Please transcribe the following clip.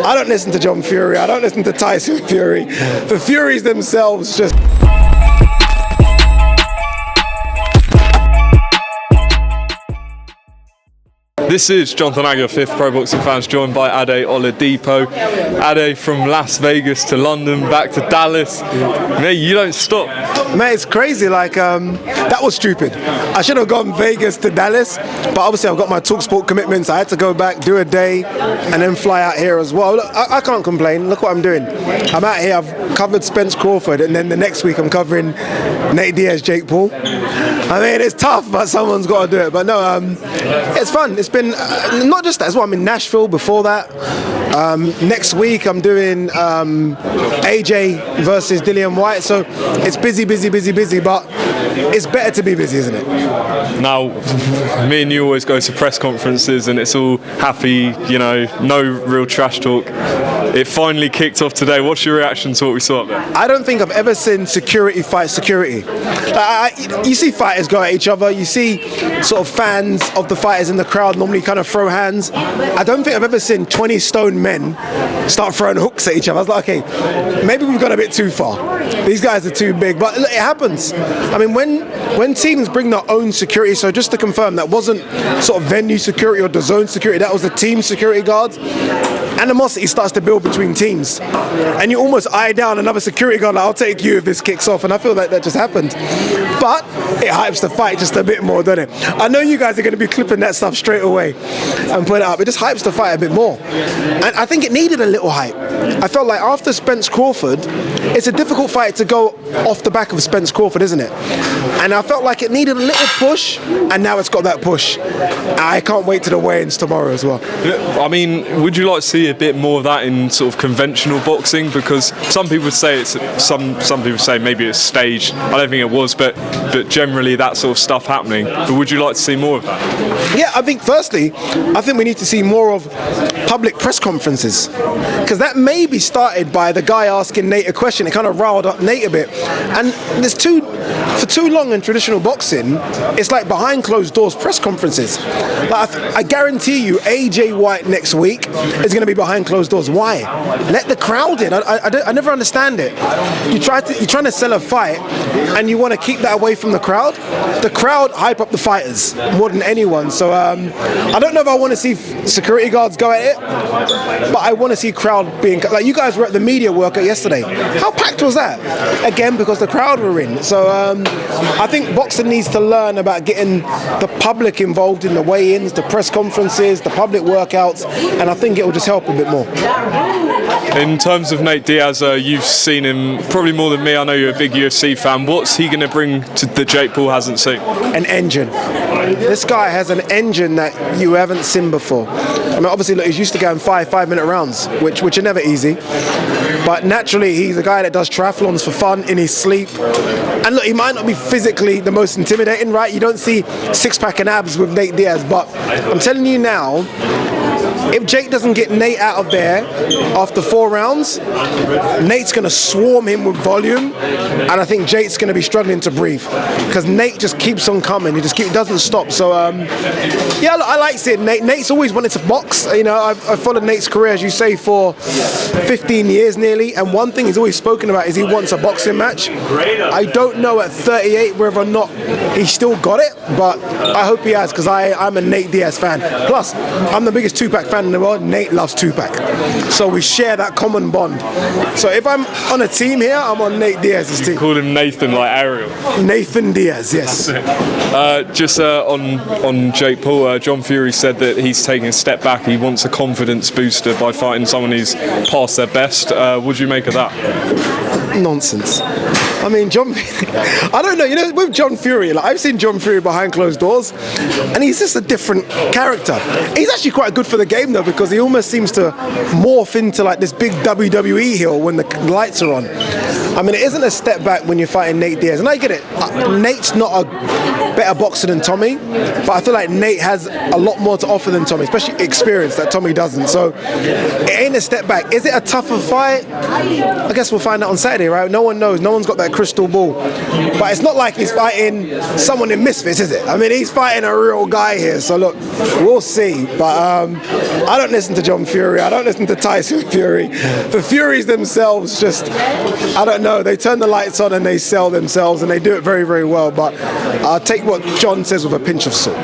I don't listen to John Fury. I don't listen to Tyson Fury. The Furies themselves just... This is Jonathan Agger, 5th Pro Boxing Fans, joined by Ade Oladipo. Ade, from Las Vegas to London, back to Dallas. Mate, you don't stop. Mate, it's crazy. Like, that was stupid. I should have gone Vegas to Dallas, but obviously I've got my TalkSport commitments. I had to go back, do a day, and then fly out here as well. Look, I can't complain. Look what I'm doing. I'm out here. I've covered Spence Crawford, and then the next week I'm covering Nate Diaz, Jake Paul. I mean, it's tough, but someone's got to do it. But no, it's fun. It's been not just that as well. I'm in Nashville before that. Next week I'm doing AJ versus Dillian White. So it's busy, but it's better to be busy, isn't it? Now, me and you always go to press conferences and it's all happy, you know, no real trash talk. It finally kicked off today. What's your reaction to what we saw up there? I don't think I've ever seen security fight security. You see fighters go at each other. You see sort of fans of the fighters in the crowd normally kind of throw hands. I don't think I've ever seen 20 stone men start throwing hooks at each other. I was like, okay, maybe we've gone a bit too far. These guys are too big, but look, it happens. I mean, when teams bring their own security, so just to confirm, that wasn't sort of venue security or DAZN security, that was the team security guards. Animosity starts to build between teams, and you almost eye down another security guard like, I'll take you if this kicks off, and I feel like that just happened. But it hypes the fight just a bit more, doesn't it? I know you guys are going to be clipping that stuff straight away and put it up. It just hypes the fight a bit more, and I think it needed a little hype. I felt like after Spence Crawford, it's a difficult fight to go off the back of Spence Crawford, isn't it? And I felt like it needed a little push, and now it's got that push. I can't wait to the weigh-ins tomorrow as well. I mean, would you like to see a bit more of that in sort of conventional boxing? Because some people say it's some people say maybe it's staged. I don't think it was, but generally that sort of stuff happening. But would you like to see more of that? Yeah, I think firstly, I think we need to see more of public press conferences, because that maybe started by the guy asking Nate a question. It kind of riled up Nate a bit, and for too long in traditional boxing, it's like behind closed doors press conferences. Like I guarantee you, AJ White next week is going to be behind closed doors. Why? Let the crowd in. I never understand it. You're trying to sell a fight, and you want to keep that away from the crowd. The crowd hype up the fighters more than anyone. So I don't know if I want to see security guards go at it, but I want to see crowd being like, you guys were at the media workout yesterday. How packed was that? Again, because the crowd were in. So I think boxing needs to learn about getting the public involved in the weigh-ins, the press conferences, the public workouts, and I think it will just help a bit more. In terms of Nate Diaz, you've seen him probably more than me. I know you're a big UFC fan. What's he going to bring to that Jake Paul hasn't seen? An engine. This guy has an engine that you haven't seen before. I mean, obviously, look, he's used to going 5-minute rounds, which are never easy. But naturally, he's a guy that does triathlons for fun in his sleep. And look, he might not be physically the most intimidating, right? You don't see six-pack and abs with Nate Diaz, but I'm telling you now, if Jake doesn't get Nate out of there after 4 rounds, Nate's going to swarm him with volume, and I think Jake's going to be struggling to breathe because Nate just keeps on coming. He doesn't stop. So yeah, I like seeing Nate. Nate's always wanted to box. You know, I've followed Nate's career, as you say, for 15 years nearly, and one thing he's always spoken about is he wants a boxing match. I don't know at 38 whether or not he's still got it, but I hope he has, because I'm a Nate Diaz fan. Plus, I'm the biggest 2-pack fan in the world. Nate loves 2-pack, so we share that common bond. So if I'm on a team here, I'm on Nate Diaz's team. Call him Nathan, like Ariel. Nathan Diaz, yes. Just on Jake Paul, John Fury said that he's taking a step back. He wants a confidence booster by fighting someone who's past their best. What do you make of that? Nonsense. I mean, I don't know, you know, with John Fury, like, I've seen John Fury behind closed doors, and he's just a different character. He's actually quite good for the game, though, because he almost seems to morph into like this big WWE heel when the lights are on. I mean, it isn't a step back when you're fighting Nate Diaz, and I get it. Nate's not a better boxer than Tommy, but I feel like Nate has a lot more to offer than Tommy, especially experience that Tommy doesn't. So it ain't a step back. Is it a tougher fight? I guess we'll find out on Saturday, right? No one knows. No one's got that crystal ball. But it's not like he's fighting someone in Misfits, is it? I mean, he's fighting a real guy here. So look, we'll see. But I don't listen to John Fury. I don't listen to Tyson Fury. The Furies themselves just, I don't know. They turn the lights on and they sell themselves, and they do it very, very well. But I'll take what John says with a pinch of salt.